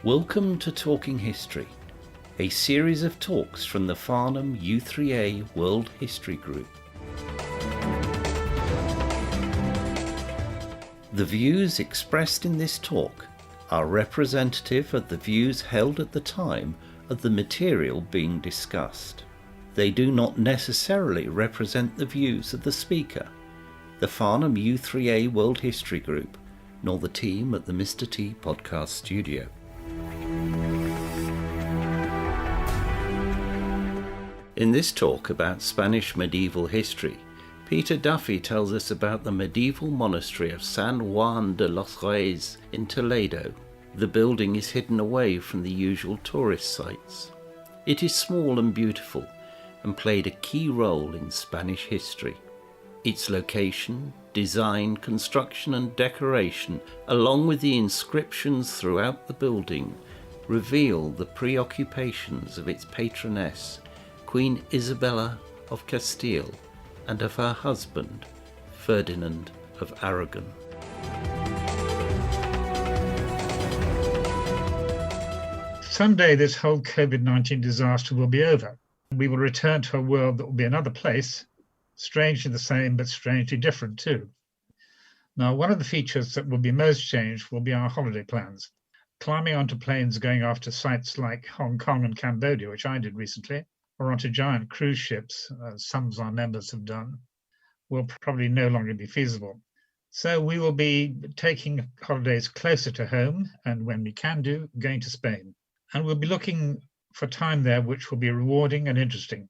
Welcome to Talking History, a series of talks from the Farnham U3A World History Group. The views expressed in this talk are representative of the views held at the time of the material being discussed. They do not necessarily represent the views of the speaker, the Farnham U3A World History Group, nor the team at the Mr. T podcast studio. In this talk about Spanish medieval history, Peter Duffy tells us about the medieval monastery of San Juan de los Reyes in Toledo. The building is hidden away from the usual tourist sites. It is small and beautiful and played a key role in Spanish history. Its location, design, construction and decoration, along with the inscriptions throughout the building, reveal the preoccupations of its patroness, Queen Isabella of Castile, and of her husband, Ferdinand of Aragon. Someday this whole COVID-19 disaster will be over. We will return to a world that will be another place, strangely the same but strangely different too. Now, one of the features that will be most changed will be our holiday plans. Climbing onto planes going after sites like Hong Kong and Cambodia, which I did recently, or onto giant cruise ships, as some of our members have done, will probably no longer be feasible. So we will be taking holidays closer to home, and when we can do, going to Spain. And we'll be looking for time there which will be rewarding and interesting.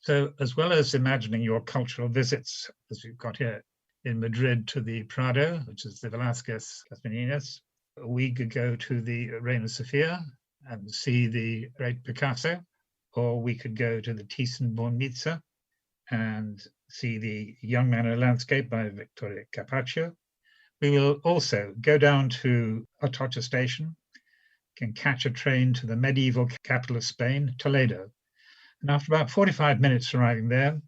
So as well as imagining your cultural visits, as we've got here in Madrid to the Prado, which is the Velázquez Las, we could go to the Reina Sofia and see the great Picasso, or we could go to the Thyssen-Bornemisza and see the Young Man in a Landscape by Victoria Carpaccio. We will also go down to Atocha Station, can catch a train to the medieval capital of Spain, Toledo. And after about 45 minutes arriving there,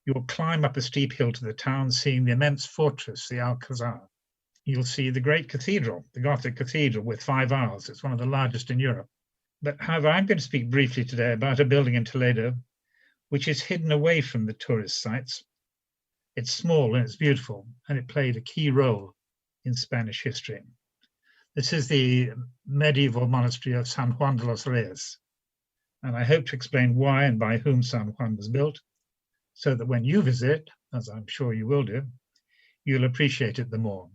you will climb up a steep hill to the town, seeing the immense fortress, the Alcazar. You'll see the great cathedral, the Gothic cathedral with 5 aisles. It's one of the largest in Europe. But however, I'm going to speak briefly today about a building in Toledo which is hidden away from the tourist sites. It's small and it's beautiful, and it played a key role in Spanish history. This is the medieval monastery of San Juan de los Reyes, and I hope to explain why and by whom San Juan was built, so that when you visit, as I'm sure you will do, you'll appreciate it the more.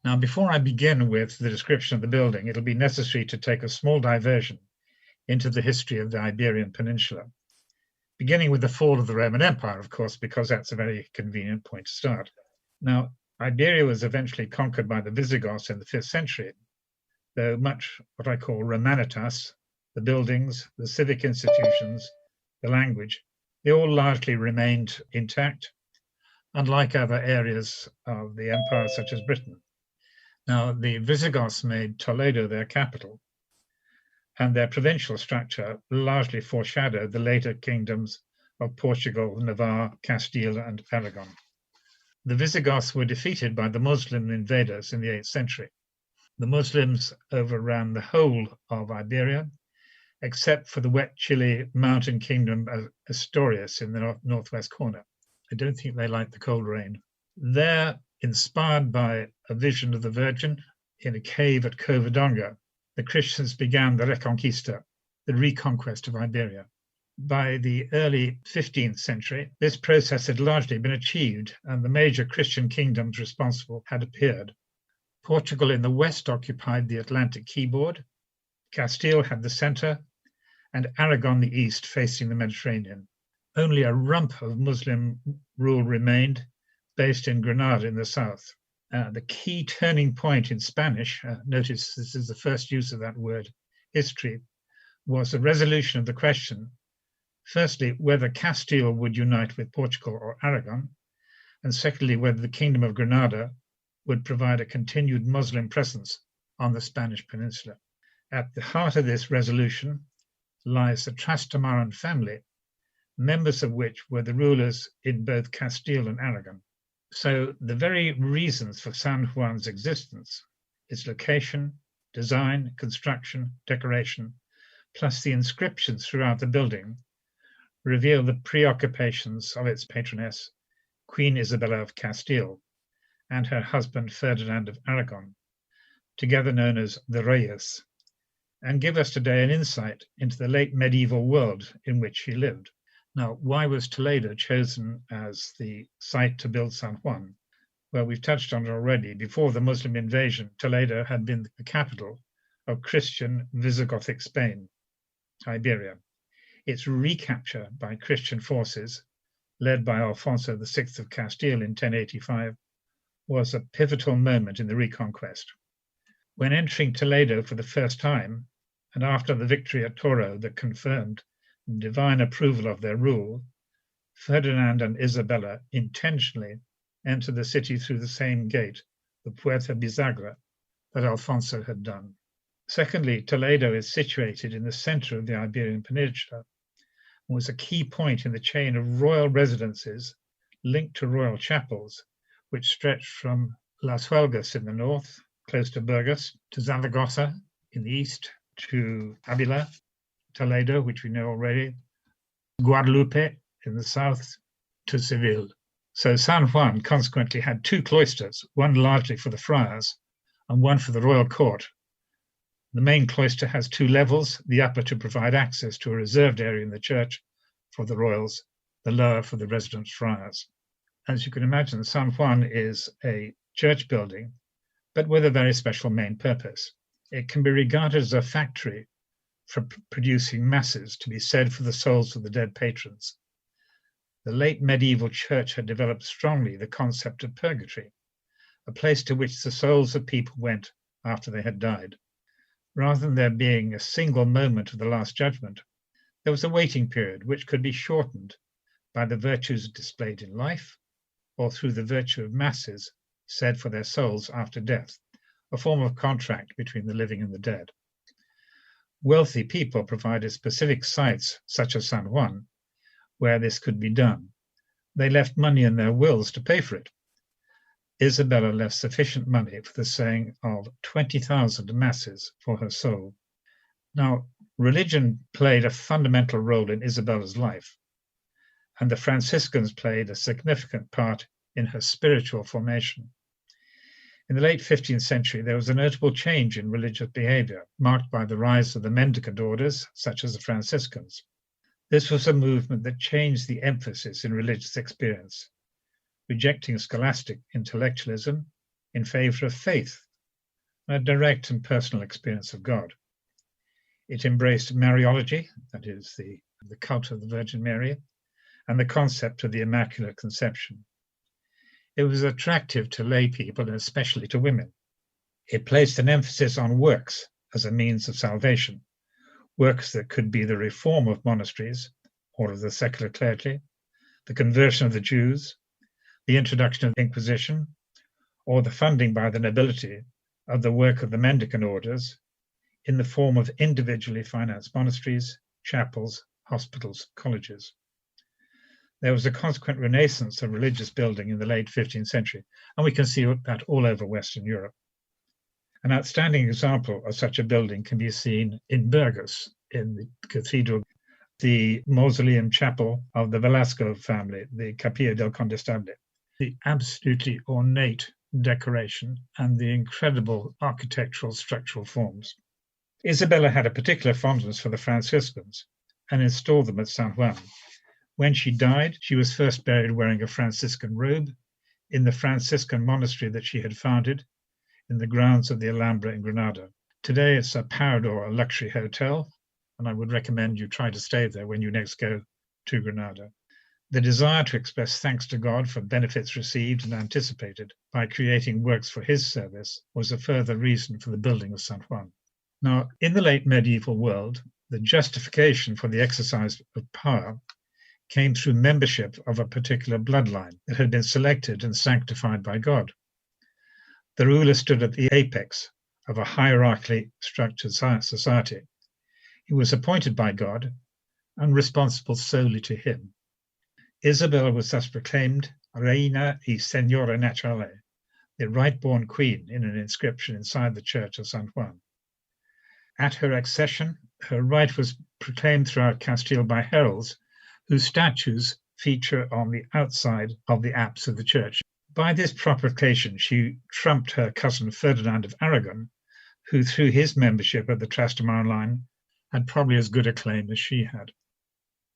Now, before I begin with the description of the building, it'll be necessary to take a small diversion into the history of the Iberian Peninsula, beginning with the fall of the Roman Empire, of course, because that's a very convenient point to start. Now, Iberia was eventually conquered by the Visigoths in the 5th century, though much what I call Romanitas, the buildings, the civic institutions, the language, they all largely remained intact, unlike other areas of the empire, such as Britain. Now, the Visigoths made Toledo their capital, and their provincial structure largely foreshadowed the later kingdoms of Portugal, Navarre, Castile, and Aragon. The Visigoths were defeated by the Muslim invaders in the 8th century. The Muslims overran the whole of Iberia, except for the wet, chilly mountain kingdom of Asturias in the northwest corner. I don't think they liked the cold rain. There, inspired by a vision of the Virgin in a cave at Covadonga, the Christians began the Reconquista, the reconquest of Iberia. By the early 15th century, this process had largely been achieved, and the major Christian kingdoms responsible had appeared. Portugal in the west occupied the Atlantic seaboard, Castile had the center, and Aragon the east, facing the Mediterranean. Only a rump of Muslim rule remained, based in Granada in the south. The key turning point in Spanish, notice this is the first use of that word, history, was the resolution of the question, firstly, whether Castile would unite with Portugal or Aragon, and secondly, whether the Kingdom of Granada would provide a continued Muslim presence on the Spanish peninsula. At the heart of this resolution lies the Trastamaran family, members of which were the rulers in both Castile and Aragon. So the very reasons for San Juan's existence, its location, design, construction, decoration, plus the inscriptions throughout the building, reveal the preoccupations of its patroness, Queen Isabella of Castile, and her husband Ferdinand of Aragon, together known as the Reyes, and give us today an insight into the late medieval world in which she lived. Now, why was Toledo chosen as the site to build San Juan? Well, we've touched on it already. Before the Muslim invasion, Toledo had been the capital of Christian Visigothic Spain, Iberia. Its recapture by Christian forces, led by Alfonso VI of Castile in 1085, was a pivotal moment in the reconquest. When entering Toledo for the first time, and after the victory at Toro that confirmed divine approval of their rule, Ferdinand and Isabella intentionally entered the city through the same gate, the Puerta Bisagra, that Alfonso had done. Secondly, Toledo is situated in the center of the Iberian Peninsula and was a key point in the chain of royal residences linked to royal chapels, which stretched from Las Huelgas in the north, close to Burgos, to Zaragoza in the east, to Avila, Toledo, which we know already, Guadalupe in the south, to Seville. So San Juan consequently had two cloisters, one largely for the friars and one for the royal court. The main cloister has two levels, the upper to provide access to a reserved area in the church for the royals, the lower for the resident friars. As you can imagine, San Juan is a church building, but with a very special main purpose. It can be regarded as a factory for producing masses to be said for the souls of the dead patrons. The late medieval church had developed strongly the concept of purgatory, a place to which the souls of people went after they had died. Rather than there being a single moment of the Last Judgment, there was a waiting period which could be shortened by the virtues displayed in life or through the virtue of masses said for their souls after death, a form of contract between the living and the dead. Wealthy people provided specific sites, such as San Juan, where this could be done. They left money in their wills to pay for it. Isabella left sufficient money for the saying of 20,000 masses for her soul. Now, religion played a fundamental role in Isabella's life, and the Franciscans played a significant part in her spiritual formation. In the late 15th century, there was a notable change in religious behavior, marked by the rise of the mendicant orders, such as the Franciscans. This was a movement that changed the emphasis in religious experience, rejecting scholastic intellectualism in favor of faith, a direct and personal experience of God. It embraced Mariology, that is, the cult of the Virgin Mary, and the concept of the Immaculate Conception. It was attractive to lay people and especially to women. It placed an emphasis on works as a means of salvation, works that could be the reform of monasteries or of the secular clergy, the conversion of the Jews, the introduction of the Inquisition, or the funding by the nobility of the work of the mendicant orders in the form of individually financed monasteries, chapels, hospitals, colleges. There was a consequent renaissance of religious building in the late 15th century, and we can see that all over Western Europe. An outstanding example of such a building can be seen in Burgos, in the cathedral, the mausoleum chapel of the Velasco family, the Capilla del Condestable, the absolutely ornate decoration and the incredible architectural structural forms. Isabella had a particular fondness for the Franciscans and installed them at San Juan. When she died, she was first buried wearing a Franciscan robe in the Franciscan monastery that she had founded in the grounds of the Alhambra in Granada. Today it's a Parador, a luxury hotel, and I would recommend you try to stay there when you next go to Granada. The desire to express thanks to God for benefits received and anticipated by creating works for his service was a further reason for the building of San Juan. Now, in the late medieval world, the justification for the exercise of power came through membership of a particular bloodline that had been selected and sanctified by God. The ruler stood at the apex of a hierarchically structured society. He was appointed by God and responsible solely to him. Isabella was thus proclaimed Reina y Señora Naturale, the right-born queen, in an inscription inside the Church of San Juan. At her accession, her right was proclaimed throughout Castile by heralds whose statues feature on the outside of the apse of the church. By this proclamation, she trumped her cousin Ferdinand of Aragon, who through his membership of the Trastamara line had probably as good a claim as she had.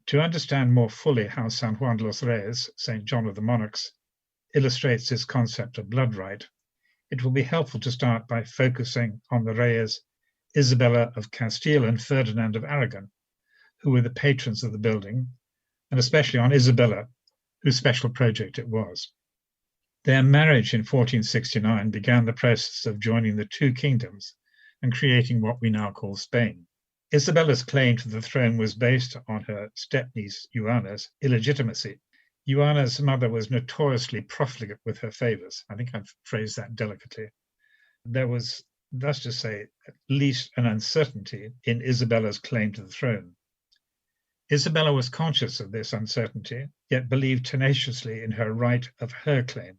To understand more fully how San Juan de los Reyes, St. John of the Monarchs, illustrates this concept of blood right, it will be helpful to start by focusing on the Reyes, Isabella of Castile and Ferdinand of Aragon, who were the patrons of the building, and especially on Isabella, whose special project it was. Their marriage in 1469 began the process of joining the two kingdoms and creating what we now call Spain. Isabella's claim to the throne was based on her step-niece Juana's illegitimacy. Juana's mother was notoriously profligate with her favours. I think I've phrased that delicately. There was, thus to say, at least an uncertainty in Isabella's claim to the throne. Isabella was conscious of this uncertainty, yet believed tenaciously in her right of her claim.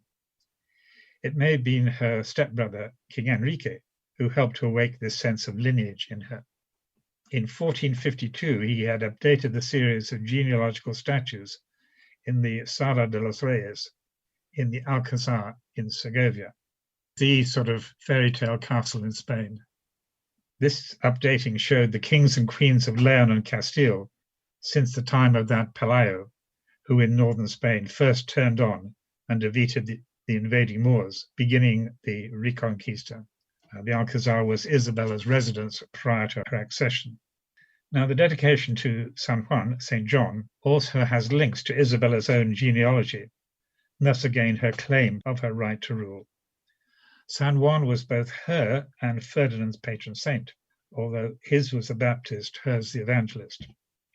It may have been her stepbrother, King Enrique, who helped to awake this sense of lineage in her. In 1452, he had updated the series of genealogical statues in the Sala de los Reyes in the Alcazar in Segovia, the sort of fairy tale castle in Spain. This updating showed the kings and queens of Leon and Castile since the time of that Pelayo, who in northern Spain first turned on and defeated the invading Moors, beginning the Reconquista. The Alcazar was Isabella's residence prior to her accession. Now, the dedication to San Juan, St. John, also has links to Isabella's own genealogy, and thus again her claim of her right to rule. San Juan was both her and Ferdinand's patron saint, although his was the Baptist, hers the evangelist.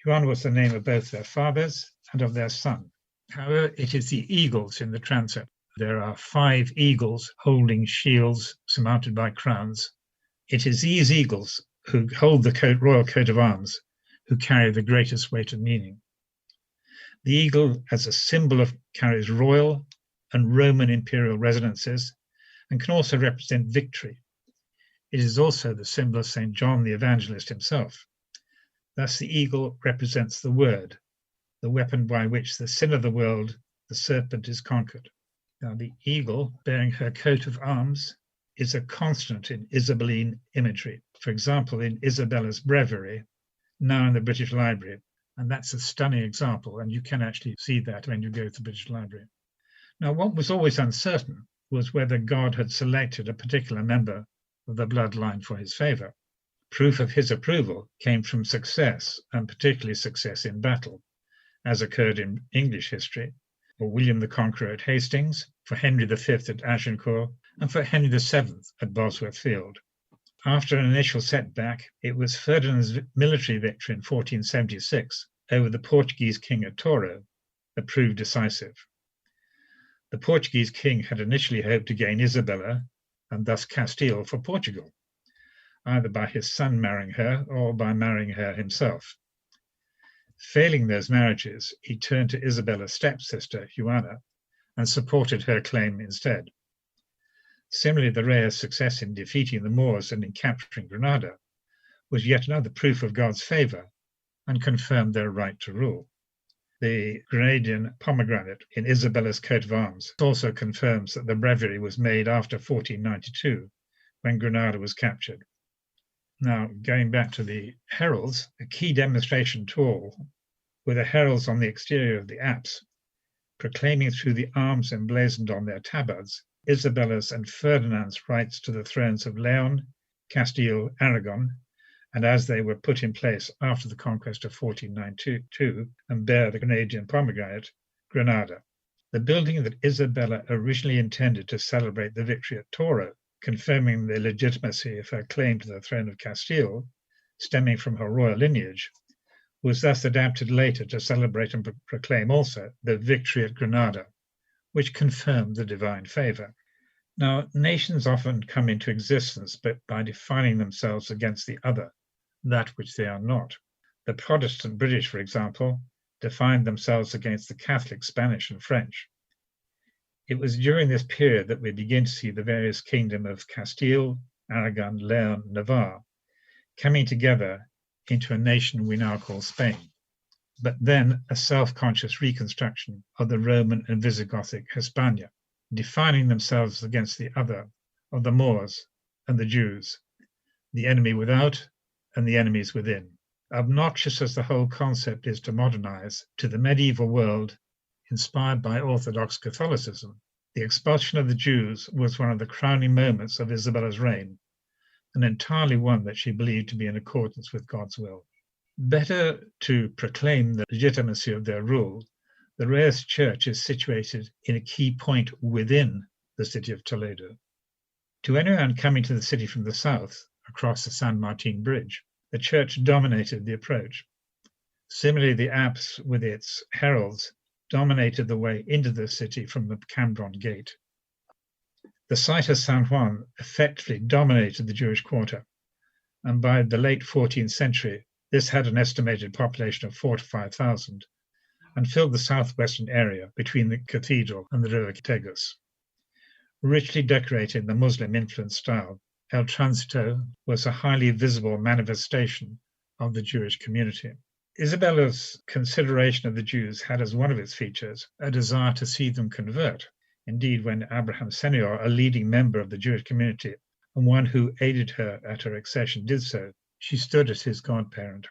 Juan was the name of both their fathers and of their son. However, it is the eagles in the transept. There are 5 eagles holding shields surmounted by crowns. It is these eagles who hold the royal coat of arms who carry the greatest weight of meaning. The eagle as a symbol carries royal and Roman imperial residences and can also represent victory. It is also the symbol of St. John the Evangelist himself. Thus the eagle represents the word, the weapon by which the sin of the world, the serpent, is conquered. Now, the eagle, bearing her coat of arms, is a constant in Isabelline imagery. For example, in Isabella's breviary, now in the British Library, and that's a stunning example, and you can actually see that when you go to the British Library. Now, what was always uncertain was whether God had selected a particular member of the bloodline for his favour. Proof of his approval came from success, and particularly success in battle, as occurred in English history, for William the Conqueror at Hastings, for Henry V at Agincourt, and for Henry VII at Bosworth Field. After an initial setback, it was Ferdinand's military victory in 1476 over the Portuguese king at Toro that proved decisive. The Portuguese king had initially hoped to gain Isabella, and thus Castile, for Portugal, either by his son marrying her or by marrying her himself. Failing those marriages, he turned to Isabella's stepsister, Juana, and supported her claim instead. Similarly, the Reyes' success in defeating the Moors and in capturing Granada was yet another proof of God's favour and confirmed their right to rule. The Granadian pomegranate in Isabella's coat of arms also confirms that the breviary was made after 1492, when Granada was captured. Now, going back to the heralds, a key demonstration tool were the heralds on the exterior of the apse, proclaiming through the arms emblazoned on their tabards Isabella's and Ferdinand's rights to the thrones of Leon, Castile, Aragon, and as they were put in place after the conquest of 1492 and bear the Granadian pomegranate, Granada. The building that Isabella originally intended to celebrate the victory at Toro, confirming the legitimacy of her claim to the throne of Castile, stemming from her royal lineage, was thus adapted later to celebrate and proclaim also the victory at Granada, which confirmed the divine favour. Now, nations often come into existence but by defining themselves against the other, that which they are not. The Protestant British, for example, defined themselves against the Catholic Spanish and French. It was during this period that we begin to see the various kingdoms of Castile, Aragon, Leon, Navarre coming together into a nation we now call Spain, but then a self-conscious reconstruction of the Roman and Visigothic Hispania, defining themselves against the other of the Moors and the Jews, the enemy without and the enemies within. Obnoxious as the whole concept is to modernize, to the medieval world, inspired by Orthodox Catholicism, the expulsion of the Jews was one of the crowning moments of Isabella's reign, and entirely one that she believed to be in accordance with God's will. Better to proclaim the legitimacy of their rule, the Reyes church is situated in a key point within the city of Toledo. To anyone coming to the city from the south, across the San Martin Bridge, the church dominated the approach. Similarly, the apse with its heralds dominated the way into the city from the Cambron Gate. The site of San Juan effectively dominated the Jewish quarter, and by the late 14th century, this had an estimated population of 4,000 to 5,000 and filled the southwestern area between the cathedral and the river Tagus. Richly decorated in the Muslim-influenced style, El Tránsito was a highly visible manifestation of the Jewish community. Isabella's consideration of the Jews had as one of its features a desire to see them convert. Indeed, when Abraham Senior, a leading member of the Jewish community and one who aided her at her accession, did so, she stood as his godparent.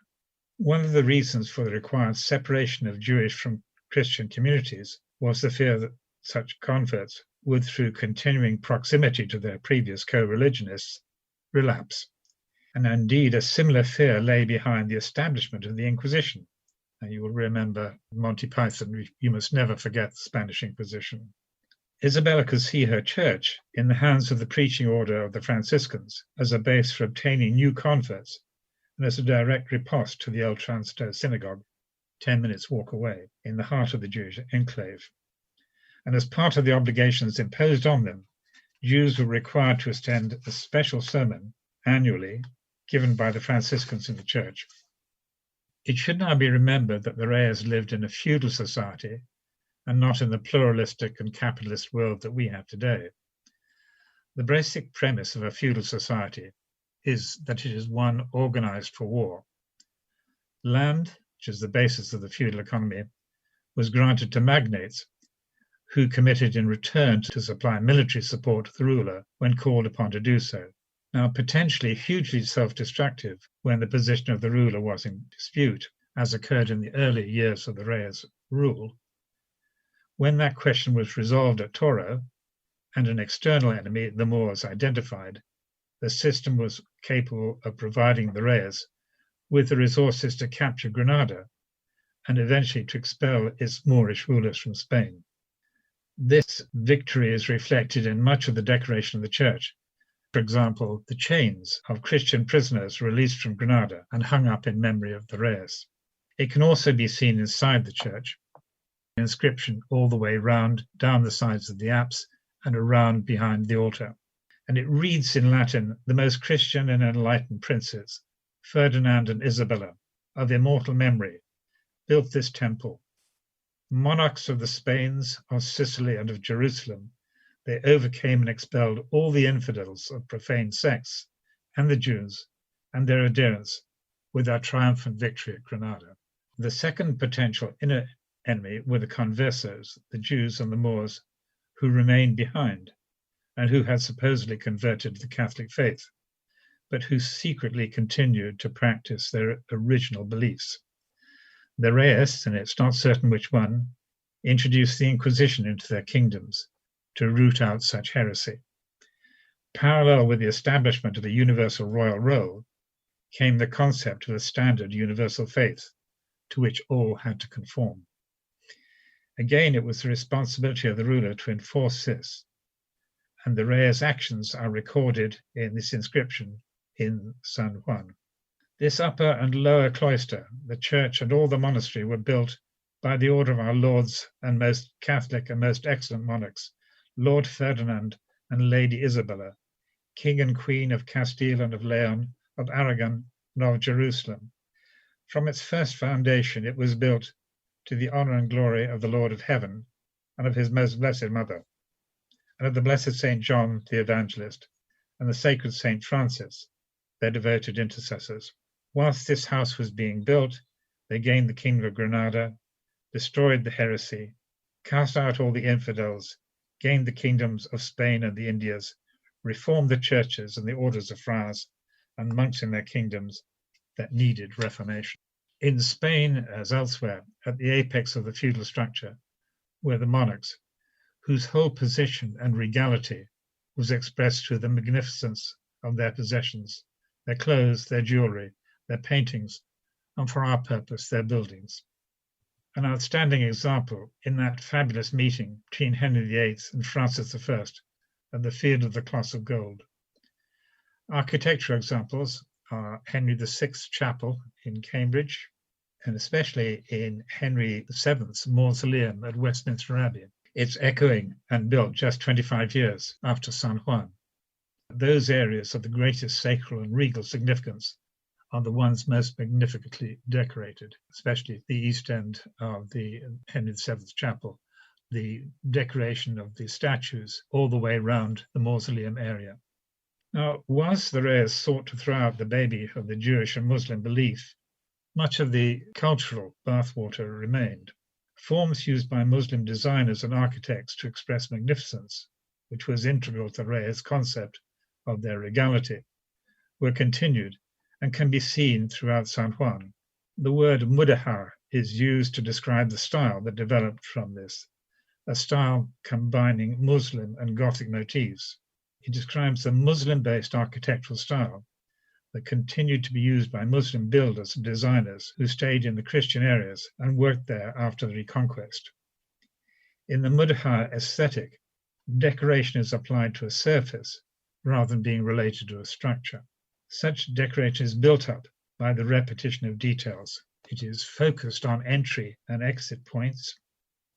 One of the reasons for the required separation of Jewish from Christian communities was the fear that such converts would, through continuing proximity to their previous co-religionists, relapse. And indeed, a similar fear lay behind the establishment of the Inquisition. And you will remember Monty Python, you must never forget the Spanish Inquisition. Isabella could see her church in the hands of the preaching order of the Franciscans as a base for obtaining new converts and as a direct riposte to the El Tránsito synagogue, 10 minutes walk away, in the heart of the Jewish enclave. And as part of the obligations imposed on them, Jews were required to attend a special sermon annually given by the Franciscans in the church. It should now be remembered that the Reyes lived in a feudal society and not in the pluralistic and capitalist world that we have today. The basic premise of a feudal society is that it is one organized for war. Land, which is the basis of the feudal economy, was granted to magnates who committed in return to supply military support to the ruler when called upon to do so. Now, potentially hugely self-destructive when the position of the ruler was in dispute, as occurred in the early years of the Reyes' rule. When that question was resolved at Toro and an external enemy, the Moors, identified, the system was capable of providing the Reyes with the resources to capture Granada and eventually to expel its Moorish rulers from Spain. This victory is reflected in much of the decoration of the church. For example, the chains of Christian prisoners released from Granada and hung up in memory of the Reyes. It can also be seen inside the church, an inscription all the way round, down the sides of the apse and around behind the altar. And it reads in Latin, "The most Christian and enlightened princes, Ferdinand and Isabella, of immortal memory, built this temple. Monarchs of the Spains, of Sicily and of Jerusalem, they overcame and expelled all the infidels of profane sects and the Jews and their adherents with our triumphant victory at Granada." The second potential inner enemy were the conversos, the Jews and the Moors, who remained behind and who had supposedly converted to the Catholic faith, but who secretly continued to practice their original beliefs. The Reyes, and it's not certain which one, introduced the Inquisition into their kingdoms to root out such heresy. Parallel with the establishment of a universal royal role came the concept of a standard universal faith to which all had to conform. Again, it was the responsibility of the ruler to enforce this, and the Reyes' actions are recorded in this inscription in San Juan. This upper and lower cloister, the church and all the monastery were built by the order of our lords and most Catholic and most excellent monarchs, Lord Ferdinand and Lady Isabella, King and Queen of Castile and of Leon, of Aragon and of Jerusalem. From its first foundation, it was built to the honor and glory of the Lord of Heaven and of his most blessed Mother, and of the blessed Saint John the Evangelist and the sacred Saint Francis, their devoted intercessors. Whilst this house was being built, they gained the kingdom of Granada, destroyed the heresy, cast out all the infidels, gained the kingdoms of Spain and the Indias, reformed the churches and the orders of friars and monks in their kingdoms that needed reformation. In Spain, as elsewhere, at the apex of the feudal structure were the monarchs, whose whole position and regality was expressed through the magnificence of their possessions, their clothes, their jewelry, their paintings, and for our purpose, their buildings. An outstanding example in that fabulous meeting between Henry VIII and Francis I at the Field of the Cloth of Gold. Architectural examples are Henry VI's Chapel in Cambridge, and especially in Henry VII's mausoleum at Westminster Abbey. It's echoing and built just 25 years after San Juan. Those areas of the greatest sacral and regal significance are the ones most magnificently decorated, especially the east end of the Henry VII's Chapel, the decoration of the statues all the way around the mausoleum area. Now, whilst the Reyes sought to throw out the baby of the Jewish and Muslim belief, much of the cultural bathwater remained. Forms used by Muslim designers and architects to express magnificence, which was integral to the Reyes' concept of their regality, were continued and can be seen throughout San Juan. The word mudahar is used to describe the style that developed from this, a style combining Muslim and Gothic motifs. It describes a Muslim-based architectural style that continued to be used by Muslim builders and designers who stayed in the Christian areas and worked there after the Reconquest. In the mudahar aesthetic, decoration is applied to a surface rather than being related to a structure. Such decoration is built up by the repetition of details. It is focused on entry and exit points,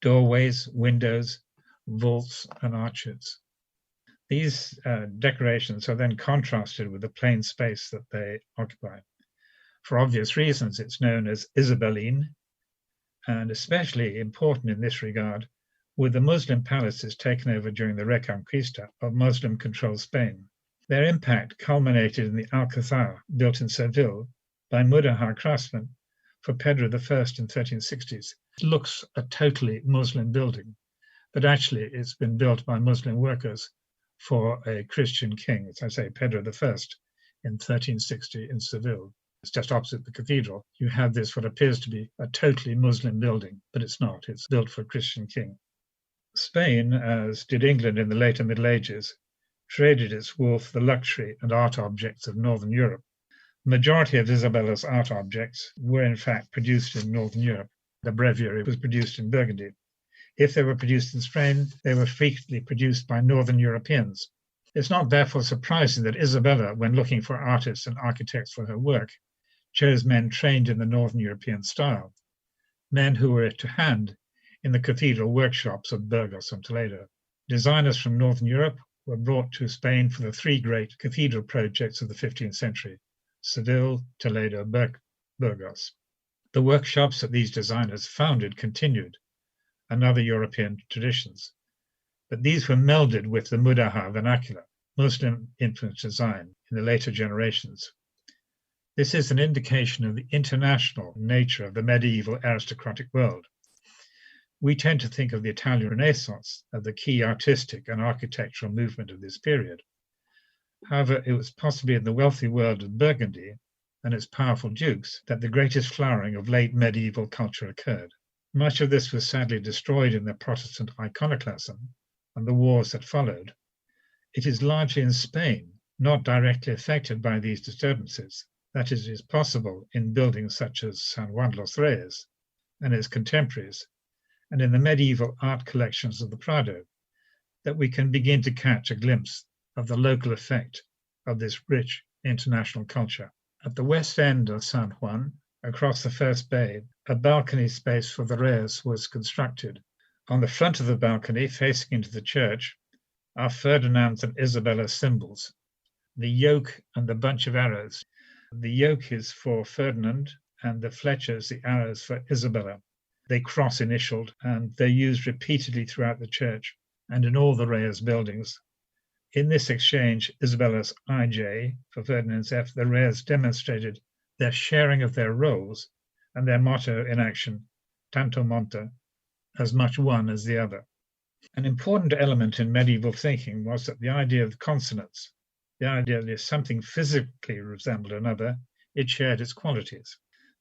doorways, windows, vaults, and arches. These decorations are then contrasted with the plain space that they occupy. For obvious reasons, it's known as Isabelline, and especially important in this regard were the Muslim palaces taken over during the Reconquista of Muslim-controlled Spain. Their impact culminated in the Alcazar, built in Seville by mudahar craftsmen for Pedro I in the 1360s. It looks a totally Muslim building, but actually it's been built by Muslim workers for a Christian king, as I say, Pedro I in 1360 in Seville. It's just opposite the cathedral. You have this, what appears to be a totally Muslim building, but it's not. It's built for a Christian king. Spain, as did England in the later Middle Ages, traded its wool for the luxury and art objects of Northern Europe. The majority of Isabella's art objects were in fact produced in Northern Europe. The breviary was produced in Burgundy. If they were produced in Spain, they were frequently produced by Northern Europeans. It's not therefore surprising that Isabella, when looking for artists and architects for her work, chose men trained in the Northern European style, men who were to hand in the cathedral workshops of Burgos and Toledo. Designers from Northern Europe were brought to Spain for the three great cathedral projects of the 15th century, Seville, Toledo, Burgos. The workshops that these designers founded continued, and other European traditions, but these were melded with the mudahar vernacular, Muslim-influenced design in the later generations. This is an indication of the international nature of the medieval aristocratic world. We tend to think of the Italian Renaissance as the key artistic and architectural movement of this period. However, it was possibly in the wealthy world of Burgundy and its powerful dukes that the greatest flowering of late medieval culture occurred. Much of this was sadly destroyed in the Protestant iconoclasm and the wars that followed. It is largely in Spain, not directly affected by these disturbances, that it is possible in buildings such as San Juan los Reyes and its contemporaries, and in the medieval art collections of the Prado, that we can begin to catch a glimpse of the local effect of this rich international culture. At the west end of San Juan, across the first bay, a balcony space for the Reyes was constructed. On the front of the balcony, facing into the church, are Ferdinand's and Isabella's symbols, the yoke and the bunch of arrows. The yoke is for Ferdinand, and the fletchers, the arrows, for Isabella. They cross-initialed, and they're used repeatedly throughout the church and in all the Reyes buildings. In this exchange, Isabella's IJ for Ferdinand's F, the Reyes demonstrated their sharing of their roles and their motto in action, tanto monta, as much one as the other. An important element in medieval thinking was that the idea of consonance, the idea that if something physically resembled another, it shared its qualities.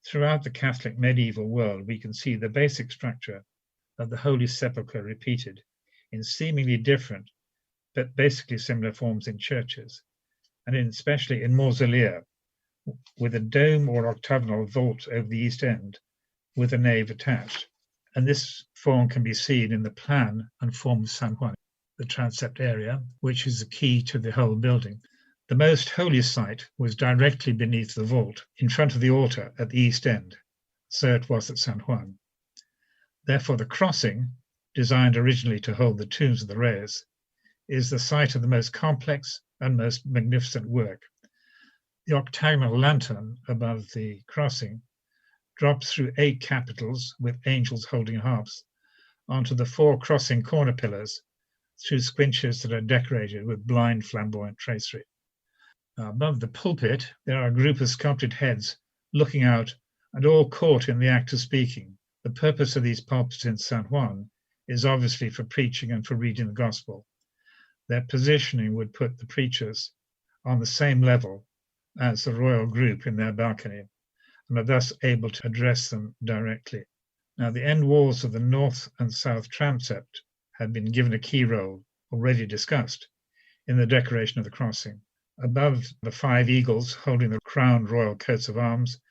Throughout the Catholic medieval world, we can see the basic structure of the Holy Sepulchre repeated in seemingly different but basically similar forms in churches, and especially in mausolea, with a dome or octagonal vault over the east end with a nave attached. And this form can be seen in the plan and form of San Juan, the transept area, which is the key to the whole building. The most holy site was directly beneath the vault, in front of the altar at the east end. So it was at San Juan. Therefore, the crossing, designed originally to hold the tombs of the Reyes, is the site of the most complex and most magnificent work. The octagonal lantern above the crossing drops through 8 capitals with angels holding harps onto the 4 crossing corner pillars through squinches that are decorated with blind flamboyant tracery. Above the pulpit, there are a group of sculpted heads looking out and all caught in the act of speaking. The purpose of these pulpits in San Juan is obviously for preaching and for reading the gospel. Their positioning would put the preachers on the same level as the royal group in their balcony, and are thus able to address them directly. Now, the end walls of the north and south transept have been given a key role, already discussed, in the decoration of the crossing. Above the 5 eagles holding the crowned royal coats of arms,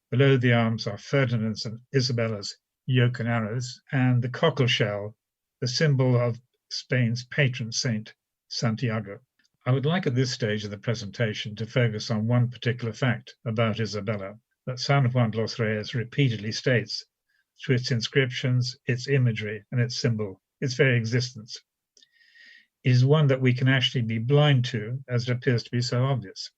below the arms are Ferdinand's and Isabella's yoke and arrows, and the cockle shell, the symbol of Spain's patron saint, Santiago. I would like at this stage of the presentation to focus on one particular fact about Isabella, that San Juan de los Reyes repeatedly states through its inscriptions, its imagery, and its symbol, its very existence. It is one that we can actually be blind to, as it appears to be so obvious.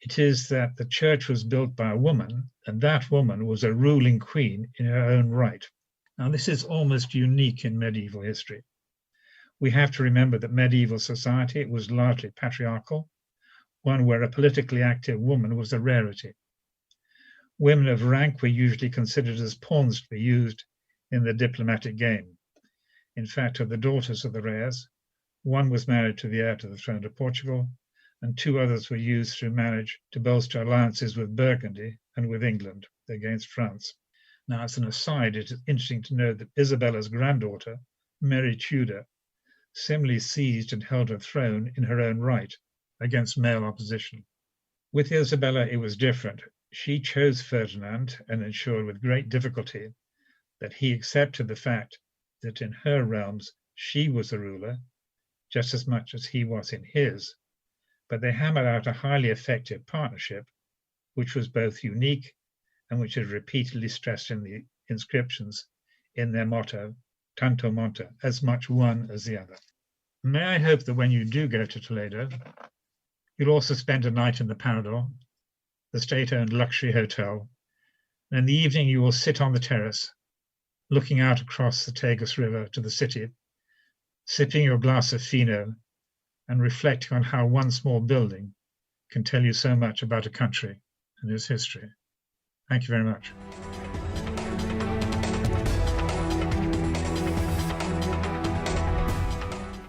It is that the church was built by a woman, and that woman was a ruling queen in her own right. Now, this is almost unique in medieval history. We have to remember that medieval society was largely patriarchal, one where a politically active woman was a rarity. Women of rank were usually considered as pawns to be used in the diplomatic game. In fact, of the daughters of the Reyes, one was married to the heir to the throne of Portugal, and 2 others were used through marriage to bolster alliances with Burgundy and with England against France. Now, as an aside, it is interesting to note that Isabella's granddaughter, Mary Tudor, similarly seized and held her throne in her own right against male opposition. With Isabella, it was different. She chose Ferdinand and ensured with great difficulty that he accepted the fact that in her realms she was the ruler just as much as he was in his, but they hammered out a highly effective partnership, which was both unique and which is repeatedly stressed in the inscriptions in their motto, tanto monta, as much one as the other. May I hope that when you do go to Toledo, you'll also spend a night in the Parador, the state-owned luxury hotel, and in the evening you will sit on the terrace, looking out across the Tagus River to the city, sipping your glass of fino and reflecting on how one small building can tell you so much about a country and its history. Thank you very much.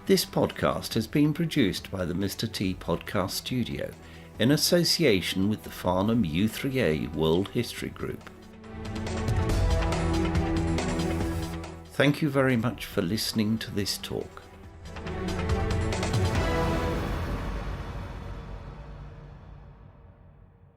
This podcast has been produced by the Mr. T Podcast Studio in association with the Farnham U3A World History Group. Thank you very much for listening to this talk.